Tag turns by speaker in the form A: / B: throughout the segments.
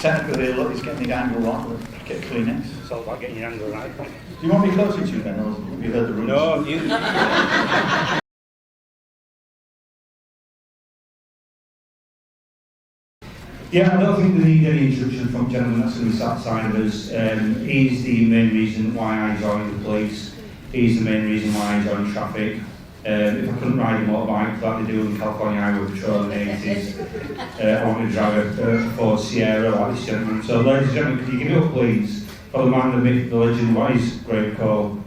A: Technical here, look, he's getting the angle right. We'll get a Kleenex.
B: It's all about getting your angle right.
A: Do you want me closer to you, Ben, or have you heard the rules?
B: No, you...
C: Yeah, I don't think we need any introduction from the gentleman that's going to be sat beside of us. He's the main reason why I joined the police. He's the main reason why I joined traffic. If I couldn't ride a motorbike like they do in California Highway Patrol in the 80s, I wanted to drive a Ford Sierra like this gentleman. So ladies and gentlemen, can you give it up please for the man, the myth, the legend, what is Graham Cole?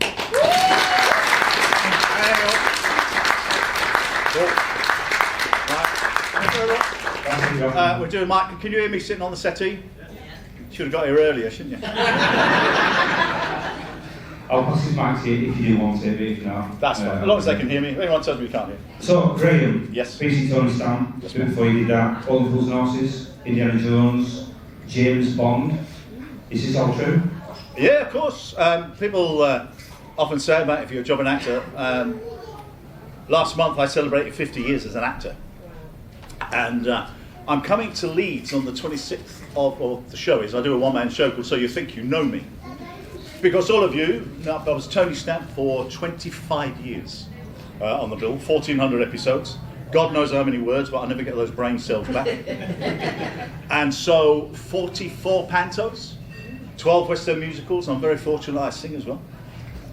A: We're doing Mike. Can you hear me sitting on the settee? Should have got here earlier, shouldn't you?
C: I'll pass his mic to you if you do want it, but if not...
A: That's fine, as long as they can hear me. If anyone tells me you can't hear.
C: So, Graham,
A: yes.
C: PC Tony Stan,
A: yes,
C: before you did that, All the Fools and Horses, Indiana Jones, James Bond. Is this all true?
A: Yeah, of course. People often say about if you're a jobbing actor. Last month I celebrated 50 years as an actor. And I'm coming to Leeds on the 26th of the show is I do a one-man show called So You Think You Know Me. Because all of you, I was Tony Stamp for 25 years on the bill, 1,400 episodes. God knows how many words, but I never get those brain cells back. And so 44 pantos, 12 West End musicals. I'm very fortunate I sing as well.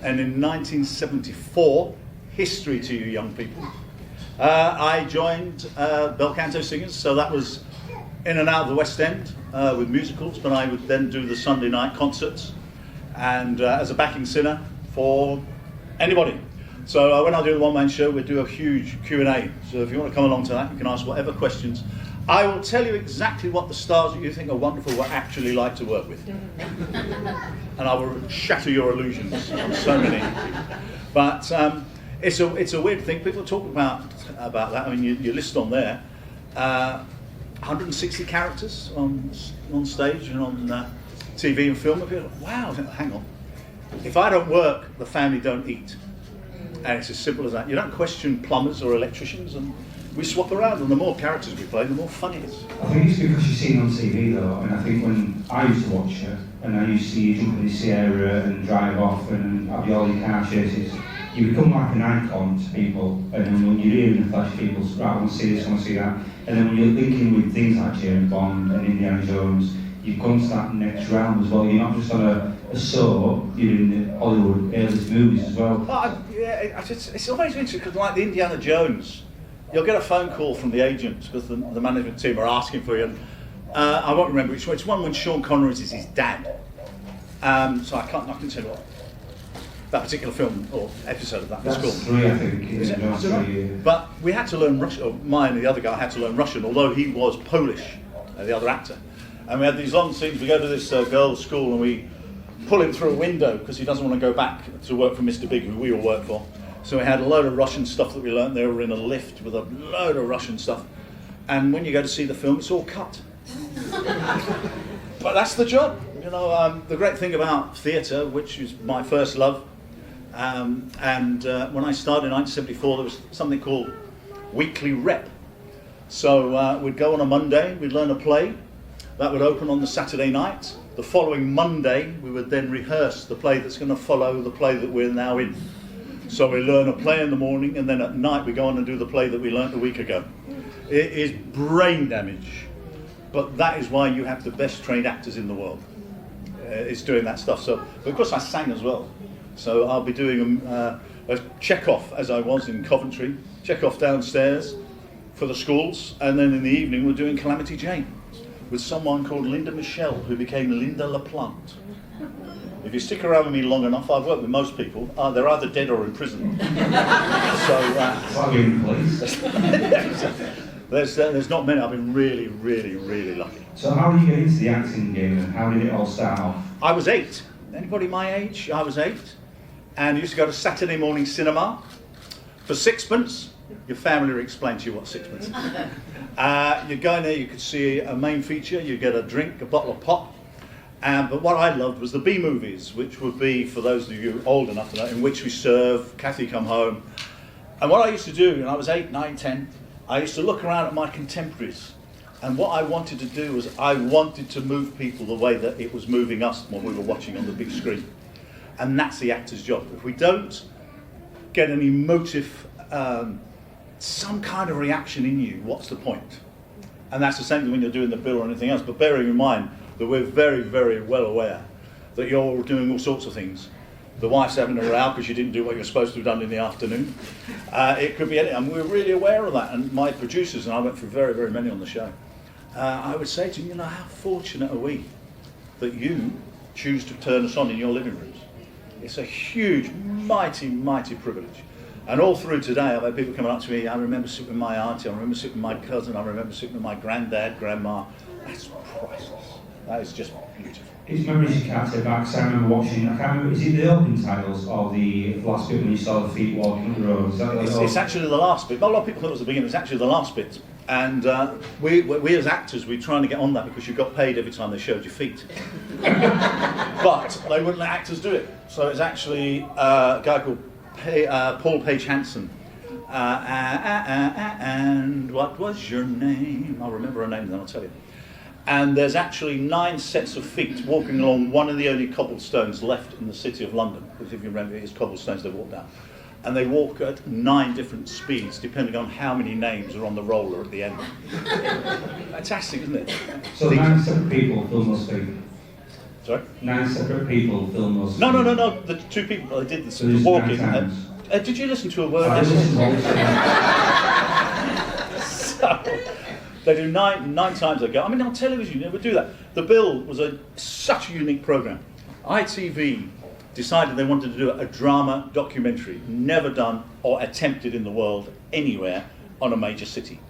A: And in 1974, history to you young people, I joined Bel Canto Singers. So that was in and out of the West End with musicals, but I would then do the Sunday night concerts. And as a backing singer for anybody. So when I do the one-man show, we do a huge Q&A. So if you want to come along to that, you can ask whatever questions. I will tell you exactly what the stars that you think are wonderful were actually like to work with. And I will shatter your illusions on so many. But it's a weird thing. People talk about that. I mean, you list on there 160 characters on stage and on TV and film. People like, wow, hang on. If I don't work, the family don't eat. And it's as simple as that. You don't question plumbers or electricians, and we swap around, and the more characters we play, the more fun it is.
C: I think it's because you've seen on TV though, and I think when I used to watch it, and I used to see you jump in the Sierra and drive off and have all your car chases, you become like an icon to people, and then when you're here in the flesh, people say, right, I want to see this, I want to see that, and then when you're linking with things like James Bond and Indiana Jones, you've gone to that next round as well. You're not just on a show, you're in the Hollywood A-list movies as well.
A: It's always interesting because like the Indiana Jones, you'll get a phone call from the agent because the management team are asking for you. And, I won't remember which one. It's one when Sean Connery is his dad. So I can tell you what that particular film or episode of that was called.
C: 3, I think.
A: Is it? I don't know. But we had to learn Russian, or mine and the other guy had to learn Russian, although he was Polish, the other actor. And we had these long scenes. We go to this girls' school and we pull him through a window because he doesn't want to go back to work for Mr. Big, who we all work for. So we had a load of Russian stuff that we learned. They were in a lift with a load of Russian stuff. And when you go to see the film, it's all cut. But that's the job. You know, the great thing about theatre, which is my first love, and when I started in 1974, there was something called weekly rep. So we'd go on a Monday, we'd learn a play. That would open on the Saturday night. The following Monday, we would then rehearse the play that's going to follow the play that we're now in. So we learn a play in the morning, and then at night we go on and do the play that we learned a week ago. It is brain damage, but that is why you have the best trained actors in the world. It's doing that stuff. So, but of course I sang as well. So I'll be doing a Chekhov, as I was in Coventry, Chekhov downstairs for the schools, and then in the evening we're doing Calamity Jane with someone called Linda Michelle, who became Linda LaPlante. If you stick around with me long enough, I've worked with most people. They're either dead or in prison. There's not many. I've been really, really, really lucky.
C: So how did you get into the acting game and how did it all start off?
A: I was 8. Anybody my age? I was 8. And I used to go to Saturday morning cinema for sixpence. Your family will explain to you what sixpence is. You'd go in there, you could see a main feature, you'd get a drink, a bottle of pop. But what I loved was the B movies, which would be, for those of you old enough to know, In Which We Serve, Kathy Come Home. And what I used to do, when I was 8, 9, 10, I used to look around at my contemporaries And what I wanted to do was I wanted to move people the way that it was moving us when we were watching on the big screen. And that's the actor's job. If we don't get an emotive, some kind of reaction in you, what's the point? And that's the same thing when you're doing the bill or anything else. But bearing in mind that we're very, very well aware that you're doing all sorts of things. The wife's having a row because you didn't do what you're supposed to have done in the afternoon. It could be anything, and we're really aware of that. And my producers, and I went through very, very many on the show, I would say to them, how fortunate are we that you choose to turn us on in your living rooms? It's a huge, mighty, mighty privilege. And all through today, I've had people coming up to me, I remember sitting with my auntie, I remember sitting with my cousin, I remember sitting with my granddad, grandma. That's priceless. That is just beautiful.
C: It's memories you can't take back, 'cause I remember watching, I can't remember, is it the opening titles or the last bit when you saw the feet walking up the road? Is that
A: It's actually the last bit. A lot of people thought it was the beginning, it's actually the last bit. And we as actors, we're trying to get on that because you got paid every time they showed your feet. But they wouldn't let actors do it. So it's actually a guy called Paul Page Hansen. And what was your name? I'll remember her name, then I'll tell you. And there's actually 9 sets of feet walking along one of the only cobblestones left in the city of London. Because if you remember, it's cobblestones they walk down. And they walk at 9 different speeds, depending on how many names are on the roller at the end. Fantastic, isn't it?
C: So 9 separate people film those feet? Sorry? 9 separate people film those feet?
A: No. The 2 people that did the walking. Did you listen to a word?
C: I listened to all
A: So, they do 9 times a go. I mean, on television, you never do that. The Bill was such a unique programme. ITV decided they wanted to do a drama documentary, never done or attempted in the world anywhere on a major city.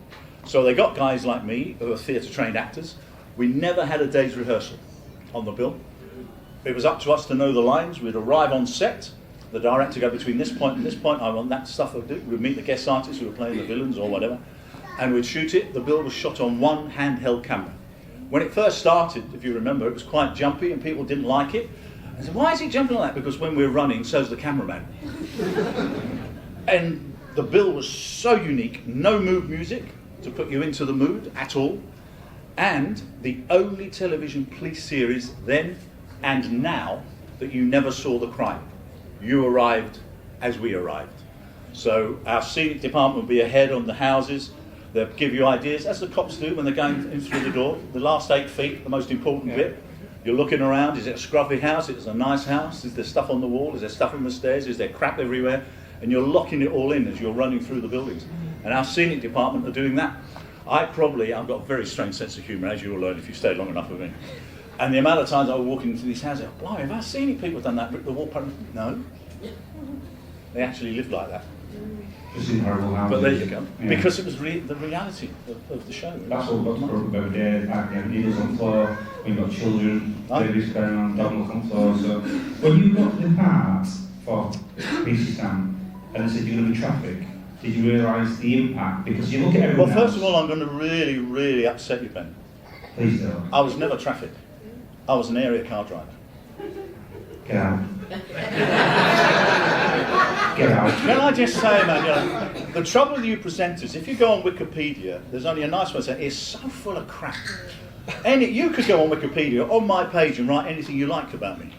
A: So they got guys like me, who are theatre-trained actors. We never had a day's rehearsal on the Bill. It was up to us to know the lines. We'd arrive on set, the director would go between this point and this point, I want that stuff I'll do. We'd meet the guest artists who were playing the villains or whatever, and we'd shoot it. The Bill was shot on one handheld camera. When it first started, if you remember, it was quite jumpy and people didn't like it. I said, why is it jumping like that? Because when we're running, so's the cameraman. And the Bill was so unique, no mood music to put you into the mood at all, and the only television police series then and now that you never saw the crime. You arrived as we arrived. So our scenic department will be ahead on the houses. They'll give you ideas, as the cops do when they're going in through the door. The last 8 feet, the most important bit. You're looking around, is it a scruffy house? Is it a nice house? Is there stuff on the wall? Is there stuff on the stairs? Is there crap everywhere? And you're locking it all in as you're running through the buildings. And our scenic department are doing that. I've got a very strange sense of humour, as you will learn if you stay long enough with me. And the amount of times I was walking into these houses, blimey, have our scenic people done that? Rip the wall? No. They actually lived like that.
C: Just in horrible houses.
A: But there you go. Yeah. Because it was the reality of the show.
C: That's what we've got to talk about there. Needles on the floor, we've got children, babies going on, dog on the floor. So when you got the part for PC Sam and they said you're going to be traffic, did you realise the impact? Because you look at everyone
A: Well, first of all, I'm going to really, really upset you, Ben.
C: Please don't.
A: I was never traffic. I was an area car driver.
C: Get out. Get out.
A: Can I just say, man, the trouble with you presenters, if you go on Wikipedia, there's only a nice way to say it's so full of crap. You could go on Wikipedia, on my page, and write anything you liked about me.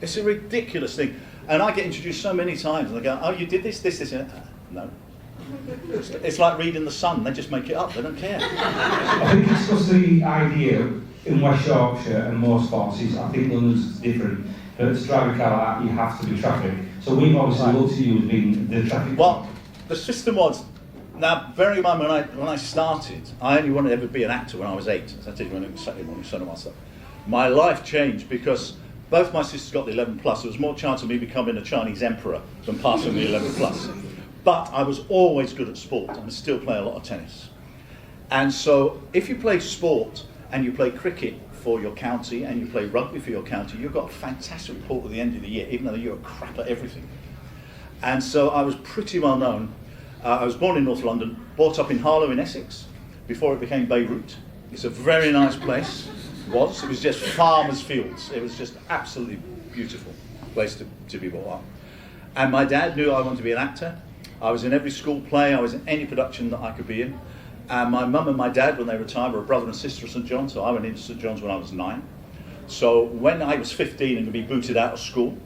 A: It's a ridiculous thing. And I get introduced so many times, and they go, oh, you did this. No. It's like reading The Sun. They just make it up. They don't care.
C: I think it's just the idea in West Yorkshire and most spots is, I think London's different. But to drive a car like that, you have to be traffic. So we've obviously looked at you as being the traffic.
A: Well, the system was, now bearing in mind when I started, I only wanted to ever be an actor when I was 8. As I did when I was Saturday morning son of myself. My life changed because both my sisters got the 11 plus. There was more chance of me becoming a Chinese emperor than passing the 11 plus. But I was always good at sport, and I still play a lot of tennis. And so if you play sport and you play cricket for your county and you play rugby for your county, you've got a fantastic report at the end of the year, even though you're a crap at everything. And so I was pretty well known. I was born in North London, brought up in Harlow in Essex, before it became Beirut. It's a very nice place. It was just farmers' fields. It was just absolutely beautiful place to be brought up. And my dad knew I wanted to be an actor. I was in every school play, I was in any production that I could be in. And my mum and my dad, when they retired, were a brother and sister at St John's, so I went into St John's when I was 9. So when I was 15 and could be booted out of school,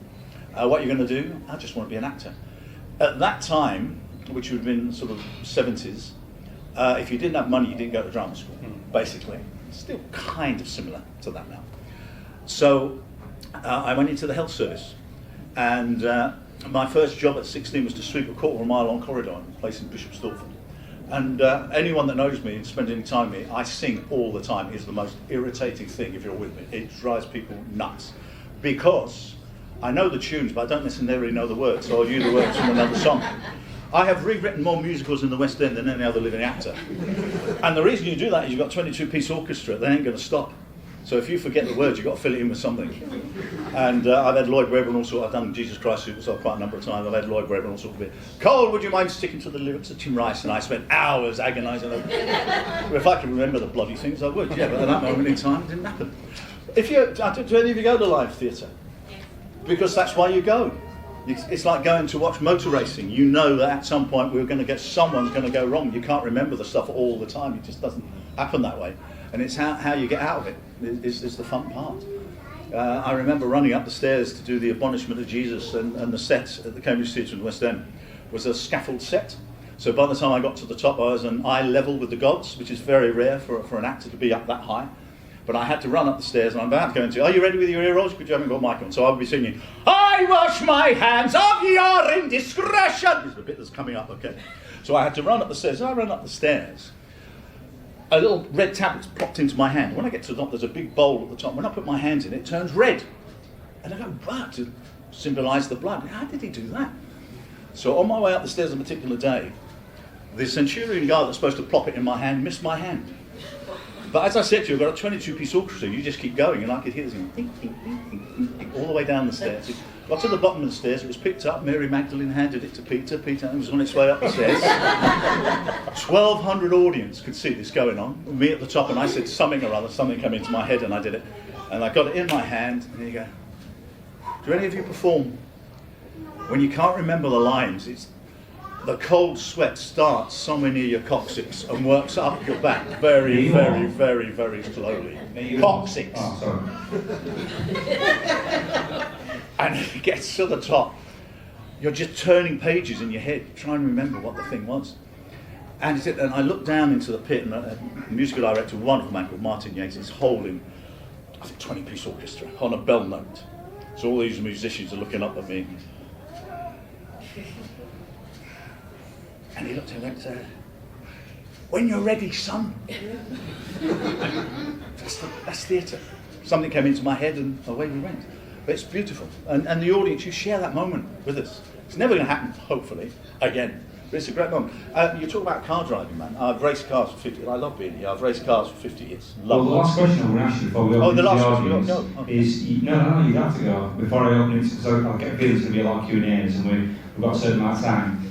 A: what you're going to do? I just want to be an actor. At that time, which would have been sort of 70s, if you didn't have money, you didn't go to drama school, basically. Still kind of similar to that now. So I went into the health service, and my first job at 16 was to sweep a quarter-mile-long corridor in a place in Bishop Stortford. And anyone that knows me and spends any time with me, I sing all the time. It's the most irritating thing if you're with me. It drives people nuts. Because I know the tunes, but I don't necessarily know the words, so I'll use the words from another song. I have rewritten more musicals in the West End than any other living actor. And the reason you do that is you've got 22-piece orchestra, they ain't going to stop. So if you forget the words, you've got to fill it in with something. And I've had Lloyd Webber and all sorts. I've done Jesus Christ Superstar quite a number of times. I've had Lloyd Webber and all sorts of it. Cole, would you mind sticking to the lyrics of Tim Rice? And I spent hours agonising over. If I could remember the bloody things, I would. Yeah, but at that moment in time, it didn't happen. Do any of you go to live theatre? Because that's why you go. It's like going to watch motor racing. You know that at some point someone's going to go wrong. You can't remember the stuff all the time. It just doesn't happen that way. And it's how you get out of it is the fun part. I remember running up the stairs to do the Admonishment of Jesus, and the set at the Cambridge Theatre in the West End was a scaffold set. So by the time I got to the top, I was on eye level with the gods, which is very rare for an actor to be up that high. But I had to run up the stairs, and I'm about to go into, are you ready with your ear rolls? Because you haven't got a mic on. So I would be singing, I wash my hands of your indiscretion. This is the bit that's coming up, okay. So I had to run up the stairs. As I ran up the stairs, a little red tablet's plopped into my hand. When I get to the top, there's a big bowl at the top. When I put my hands in, it turns red. And I go, wow, to symbolise the blood. How did he do that? So on my way up the stairs on a particular day, the centurion guy that's supposed to plop it in my hand missed my hand. But as I said to you, I've got a 22-piece orchestra. You just keep going, and I could hear this ding, ding, ding, ding, ding, all the way down the stairs. It got to the bottom of the stairs. It was picked up. Mary Magdalene handed it to Peter. Peter was on its way up the stairs. 1,200 audience could see this going on. Me at the top, and I said something or other. Something came into my head, and I did it. And I got it in my hand, and you go, do any of you perform when you can't remember the lines? It's the cold sweat starts somewhere near your coccyx and works up your back very, very, very, very slowly. Coccyx.
C: Oh, sorry.
A: And it gets to the top. You're just turning pages in your head, trying to remember what the thing was. And I looked down into the pit, and a musical director, a wonderful man called Martin Yates, is holding, I think, 20-piece orchestra on a bell note. So all these musicians are looking up at me. And he looked at me and said, when you're ready, son. That's theatre. Something came into my head and away we went. But it's beautiful. And the audience, you share that moment with us. It's never going to happen, hopefully, again. But it's a great moment. You talk about car driving, man. I've raced cars for 50 years. I love being here. I've raced cars for 50 years.
C: Well, the last question I'm going to ask you before we open
A: the last
C: the
A: question.
C: audience is, no, you have to go. Before I open it, because I'll get a feeling it's going to be a lot of Q&As, and we've got a certain amount of time.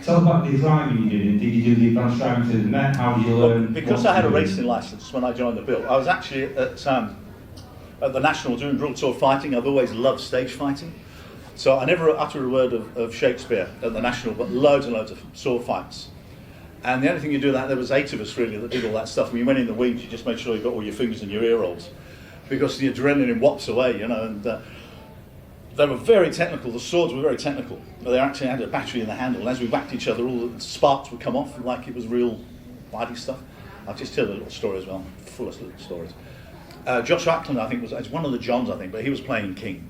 C: Tell about the driving you did. Did you do the advanced driving to the Met? How did you learn?
A: Because I had a racing licence when I joined the Bill. I was actually at the National doing World Tour fighting. I've always loved stage fighting. So I never uttered a word of Shakespeare at the National, but loads and loads of sword fights. And the only thing you do that, there was 8 of us really that did all that stuff. When you went in the wings, you just made sure you got all your fingers in your ear rolls, because the adrenaline whops away, you know. And they were very technical. The swords were very technical. They actually had a battery in the handle. And as we whacked each other, all the sparks would come off like it was real bloody stuff. I'll just tell a little story as well, full of little stories. Josh Ackland, I think, was one of the Johns, I think, but he was playing King.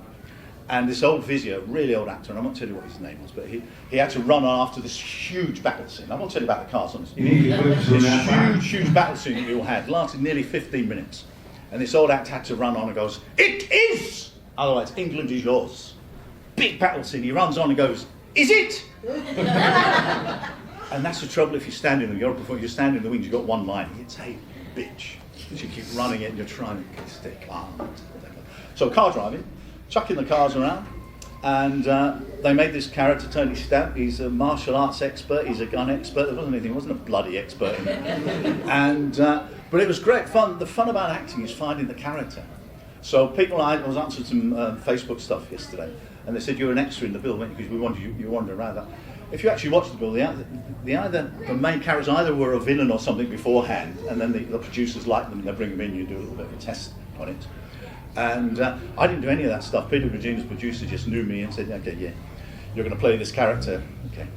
A: And this old vizier, really old actor, and I won't tell you what his name was, but he had to run after this huge battle scene. I won't tell you about the cars, honestly. This huge battle scene that we all had, lasted nearly 15 minutes. And this old actor had to run on and goes, "It is! Otherwise, England is yours." Big battle scene. He runs on and goes, "Is it?" And that's the trouble if you stand in the Europe before you stand in the wings, you've got one line. It's a bitch. Because you keep running it and you're trying to stay calm. So car driving, chucking the cars around, and they made this character, Tony Stamp. He's a martial arts expert, he's a gun expert. There wasn't anything, he wasn't a bloody expert in it. And but it was great fun. The fun about acting is finding the character. So I was answering some Facebook stuff yesterday, and they said, "You're an extra in the Bill, weren't you? Because we wanted you wander around that." if you actually watch the bill, the main characters either were a villain or something beforehand, and then the producers like them, they bring them in, you do a little bit of a test on it. And I didn't do any of that stuff. Peter Virginia's producer just knew me and said, okay, yeah, you're going to play this character, okay.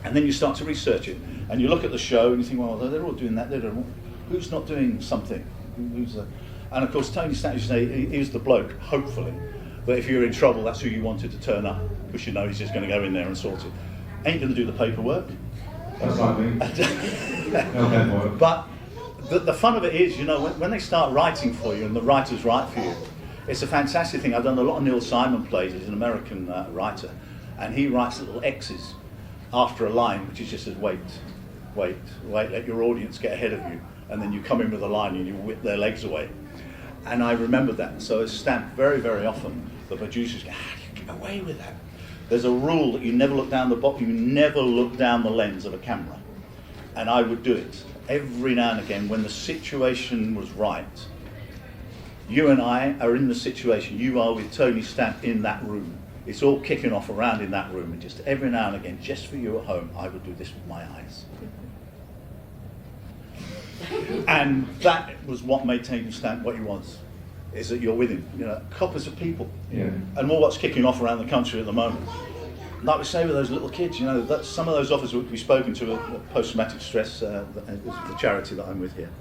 A: And then you start to research it, and you look at the show and you think, well, they're all doing that, who's not doing something? And of course, Tony Stanton, he was the bloke, hopefully, that if you're in trouble, that's who you wanted to turn up, because you know he's just going to go in there and sort it. Ain't going to do the paperwork.
C: That's like me. No paperwork.
A: But the fun of it is, you know, when they start writing for you and the writers write for you, it's a fantastic thing. I've done a lot of Neil Simon plays. He's an American writer, and he writes little X's after a line, which is just says, wait, let your audience get ahead of you, and then you come in with a line and you whip their legs away. And I remember that. So it's stamped very, very often. The producers go, how do you get away with that? There's a rule that you never look down the you never look down the lens of a camera. And I would do it every now and again when the situation was right. You and I are in the situation. You are with Tony Stamp in that room. It's all kicking off around in that room, and just every now and again, just for you at home, I would do this with my eyes. And that was what made Tony Stamp what he was, is that you're with him. You know, coppers are people.
C: Yeah.
A: And all what's kicking off around the country at the moment. Like we say with those little kids, you know, that some of those officers we've spoken to at post-traumatic stress, the charity that I'm with here.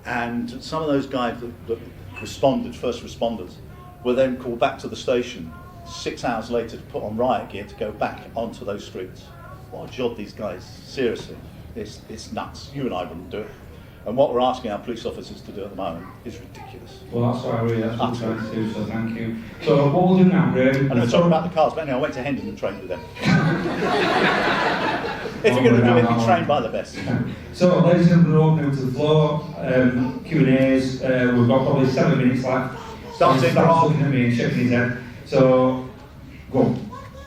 A: And some of those guys that responded, first responders, were then called back to the station 6 hours later to put on riot gear to go back onto those streets. What a job these guys, seriously. It's nuts. You and I wouldn't do it. And what we're asking our police officers to do at the moment is ridiculous.
C: Well, that's what that's what we're trying to do, so thank you. So what we'll do now, Graham...
A: And I'm talking about the cars, but anyway, I went to Hendon and trained with them. If you're going to do it, be trained by the best.
C: So, ladies and gentlemen, we're opening to the floor. Q&As, we've got probably 7 minutes left. Star's looking at me and shaking his head. So, go on.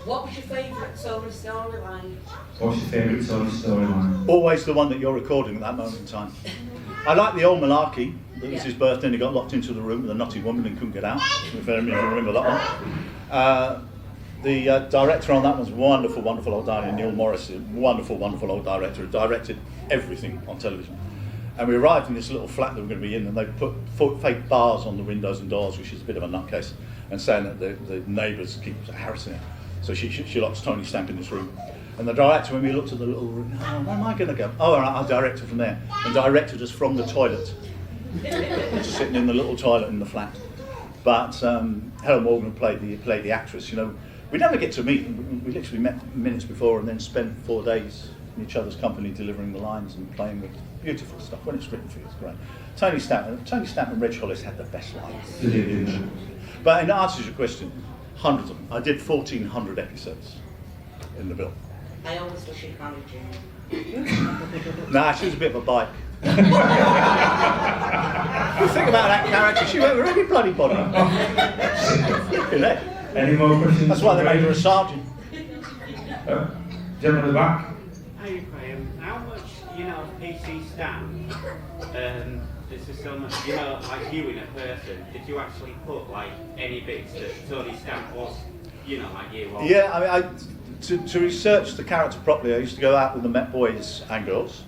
B: What was your favourite Tony storyline?
C: What's your favourite Tony storyline?
A: Always the one that you're recording at that moment in time. I like the old malarkey. It was his birthday and he got locked into the room with a naughty woman and couldn't get out. If any of you remember that one. The director on that was wonderful, wonderful old guy, Neil Morris, wonderful, wonderful old director, who directed everything on television. And we arrived in this little flat that we were going to be in, and they put fake bars on the windows and doors, which is a bit of a nutcase, and saying that the neighbours keep harassing her. So she locks Tony Stamp in this room. And the director, when we looked at the little room, oh, where am I going to go? Oh, all right, I'll direct her from there. And directed us from the toilet. Just sitting in the little toilet in the flat. But Helen Morgan played the actress. You know, we never get to meet. We literally met minutes before and then spent 4 days in each other's company delivering the lines and playing with beautiful stuff. When it's written for you, it's great. Tony Stamp and Reg Hollis had the best lines. But in answer to your question, hundreds of them. I did 1,400 episodes in the bill.
B: I always wish you'd married you.
A: Nah, she was a bit of a bike. You think about that character, she went with every bloody body.
C: Any more questions?
A: That's why they made her a sergeant.
C: Gentleman at the back.
D: Hey Graham, how much, PC Stamp, this is so much, like you in a person, did you actually put like any bits that Tony Stamp was, like you was?
A: Yeah, I mean, to research the character properly, I used to go out with the Met boys and girls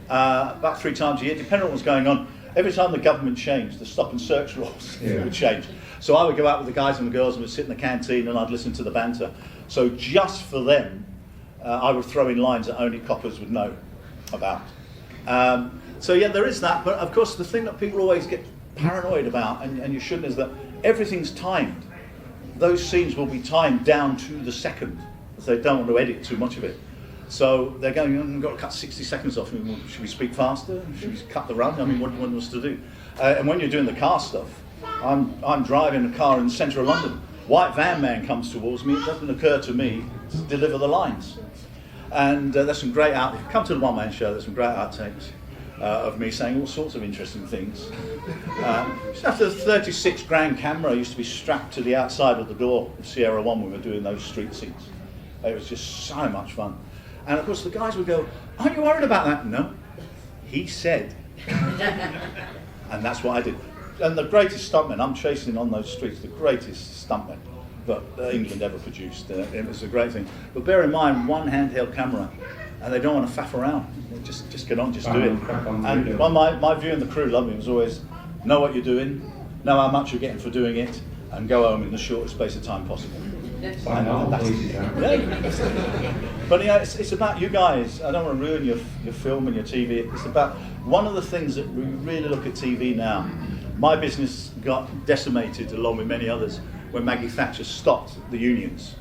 A: about 3 times a year, depending on what was going on. Every time the government changed, the stop and search laws would change. So I would go out with the guys and the girls and we'd sit in the canteen and I'd listen to the banter. So just for them, I would throw in lines that only coppers would know about. So yeah, there is that, but of course the thing that people always get paranoid about, and you shouldn't, is that everything's timed. Those scenes will be timed down to the second, so they don't want to edit too much of it. So they're going, we've got to cut 60 seconds off. Should we speak faster? Should we cut the run? I mean, what do you want us to do? And when you're doing the car stuff, I'm driving a car in the centre of London. White van man comes towards me. It doesn't occur to me to deliver the lines. And there's some great if you come to the one-man show, there's some great outtakes of me saying all sorts of interesting things. Just after the 36 grand camera used to be strapped to the outside of the door of Sierra 1 when we were doing those street scenes. It was just so much fun. And of course the guys would go, aren't you worried about that? No, he said. And that's what I did. And the greatest stuntmen, I'm chasing on those streets, the greatest stuntmen that England ever produced. It was a great thing. But bear in mind, one handheld camera, and they don't want to faff around. Just get on, just do it. And my view in the crew, lovely, was always know what you're doing, know how much you're getting for doing it, and go home in the shortest space of time possible. But it's about you guys. I don't want to ruin your film and your TV. It's about one of the things that we really look at TV now. My business got decimated along with many others when Maggie Thatcher stopped the unions,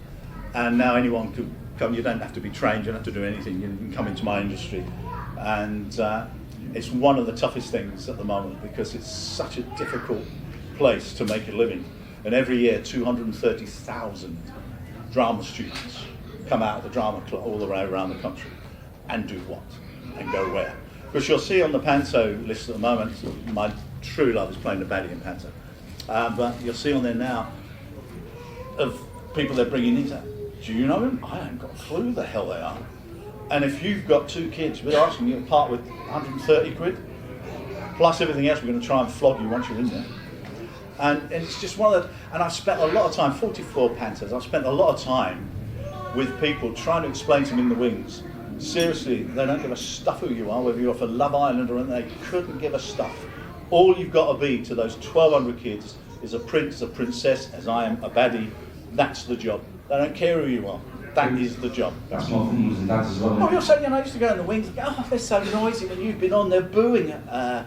A: and now anyone could come. You don't have to be trained. You don't have to do anything. You can come into my industry, and it's one of the toughest things at the moment because it's such a difficult place to make a living. And every year, 230,000 drama students come out of the drama club all the way around the country and do what? And go where? Because you'll see on the Panto list at the moment, my true love is playing the baddie in Panto. But you'll see on there now of people they're bringing in. Do you know them? I haven't got a clue who the hell they are. And if you've got 2 kids, we're asking you to part with 130 quid, plus everything else we're going to try and flog you once you're in there. And it's just one of the, and I've spent a lot of time, 44 Pantos, I've spent a lot of time with people trying to explain to them in the wings. Seriously, they don't give a stuff who you are, whether you're for Love Island or anything, they couldn't give a stuff. All you've got to be to those 1,200 kids is a prince, a princess, as I am, a baddie. That's the job. They don't care who you are. That is the job.
C: That's more for mums and dads as well.
A: Oh, you're saying, I used to go in the wings and go, oh, they're so noisy when you've been on there booing. Yeah.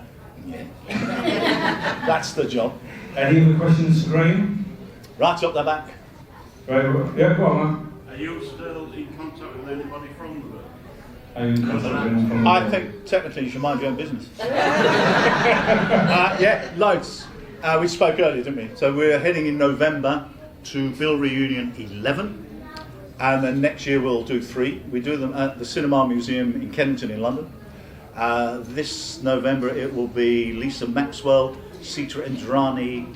A: That's the job.
C: Any other questions for Graham?
A: Right up the back.
C: Right, yeah, go on, man.
E: Are you still in contact with anybody from the
A: I think technically you should mind your own business. Yeah, loads. We spoke earlier, didn't we? So we're heading in November to Bill Reunion 11, and then next year we'll do 3. We do them at the Cinema Museum in Kennington in London. This November it will be Lisa Maxwell, Sita Indrani,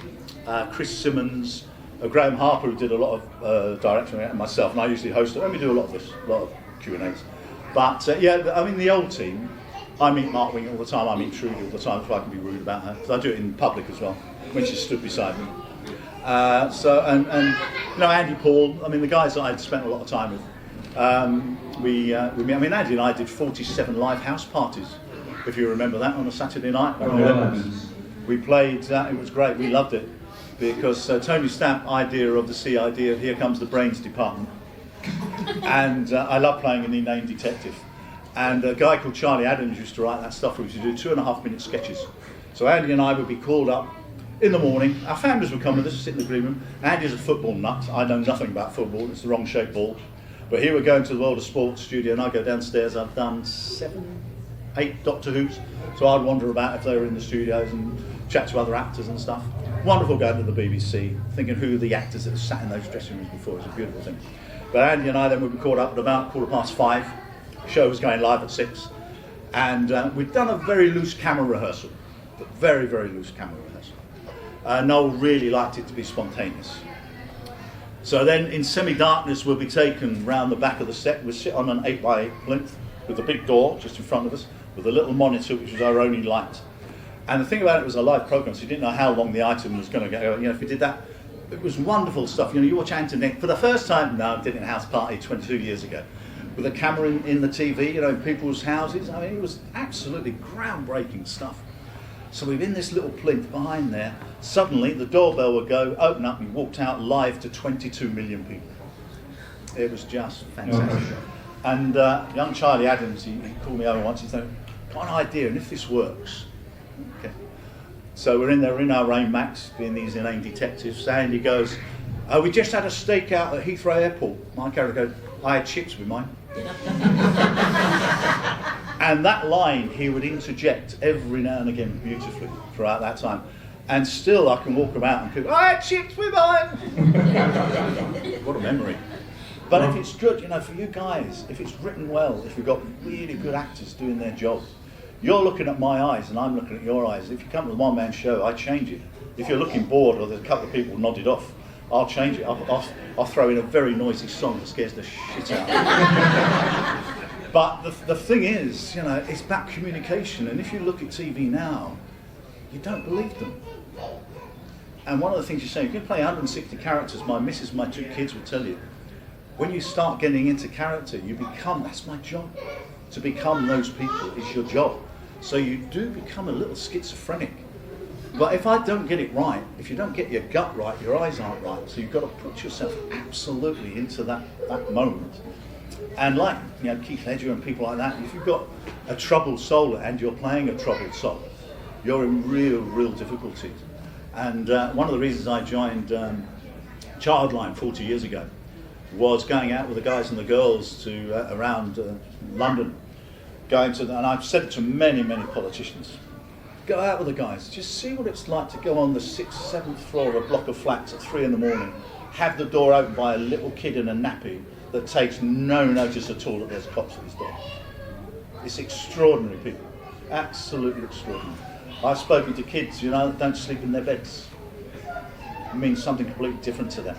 A: Chris Simmons, Graham Harper, who did a lot of directing, and myself, and I usually host it. And we do a lot of this, a lot of Q&As. But yeah, I mean the old team, I meet Mark Wing all the time, I meet Trudy all the time, so I can be rude about her, because I do it in public as well, when she stood beside me. And you know, Andy Paul, I mean the guys that I'd spent a lot of time with, we met. I mean Andy and I did 47 live house parties, if you remember that, on a Saturday night. We played, it was great, we loved it, because Tony Stamp idea of the C idea, here comes the brains department. And I love playing an inane detective. And a guy called Charlie Adams used to write that stuff. We used to do 2.5-minute sketches. So Andy and I would be called up in the morning. Our families would come with us, sit in the green room. Andy's a football nut. I know nothing about football. It's the wrong shaped ball. But here we're going to the World of Sports studio, and I go downstairs. I've done 7, 8 Doctor Who's. So I'd wander about if they were in the studios and chat to other actors and stuff. Wonderful going to the BBC, thinking who the actors that sat in those dressing rooms before. It's a beautiful thing. But Andy and I then would be caught up at about 5:15. Show was going live at 6. And we'd done a very loose camera rehearsal. But very, very loose camera rehearsal. Noel really liked it to be spontaneous. So then in semi-darkness we'll be taken round the back of the set. We'll sit on an 8x8 plinth with a big door just in front of us, with a little monitor which was our only light. And the thing about it was a live programme, so you didn't know how long the item was going to go. You know, if we did that, it was wonderful stuff. You know, you watch Antoinette for the first time. No, I did it in a house party 22 years ago, with a camera in the TV. You know, in people's houses. I mean, it was absolutely groundbreaking stuff. So we're in this little plinth behind there. Suddenly, the doorbell would go, open up, and we walked out live to 22 million people. It was just fantastic. And young Charlie Adams, he called me over once. He said, "Got an idea, and if this works." Okay. So we're in there in our Rain Max, being these inane detectives. Andy goes, "We just had a stakeout at Heathrow Airport." My character goes, "I had chips with mine." And that line he would interject every now and again beautifully throughout that time. And still I can walk about and go, "I had chips with mine." What a memory. But if it's good, you know, for you guys, if it's written well, if you've got really good actors doing their job, you're looking at my eyes and I'm looking at your eyes. If you come to the one-man show, I change it. If you're looking bored or there's a couple of people nodded off, I'll change it. I'll throw in a very noisy song that scares the shit out of you. But the thing is, you know, it's about communication. And if you look at TV now, you don't believe them. And one of the things you say, you can play 160 characters. My missus, my 2 kids will tell you. When you start getting into character, you become, that's my job. To become those people is your job. So you do become a little schizophrenic. But if I don't get it right, if you don't get your gut right, your eyes aren't right. So you've got to put yourself absolutely into that moment. And like, you know, Keith Ledger and people like that, if you've got a troubled soul and you're playing a troubled soul, you're in real difficulties. And one of the reasons I joined Childline 40 years ago was going out with the guys and the girls to around London, going to, and I've said it to many politicians, go out with the guys, just see what it's like to go on the 6th, 7th floor of a block of flats at 3 a.m, have the door opened by a little kid in a nappy that takes no notice at all that there's cops at his door. It's extraordinary, people, absolutely extraordinary. I've spoken to kids, you know, that don't sleep in their beds. It means something completely different to them.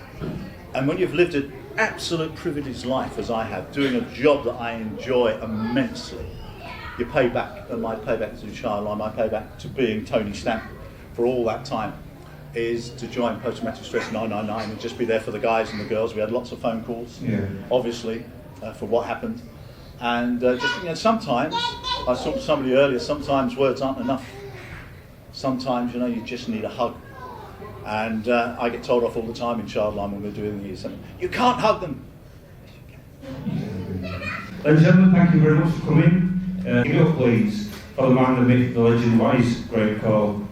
A: And when you've lived an absolute privileged life, as I have, doing a job that I enjoy immensely, your payback, and my payback to Childline, my payback to being Tony Stamp for all that time, is to join Post-Traumatic Stress 999 and just be there for the guys and the girls. We had lots of phone calls, obviously, for what happened. And just, you know, sometimes, I was talking to somebody earlier, sometimes words aren't enough. Sometimes, you know, you just need a hug. And I get told off all the time in Childline when we're doing these. You can't hug them.
C: Ladies and gentlemen, thank you very much for coming. Give it up, please, for the man, the myth, the legend, what is great call.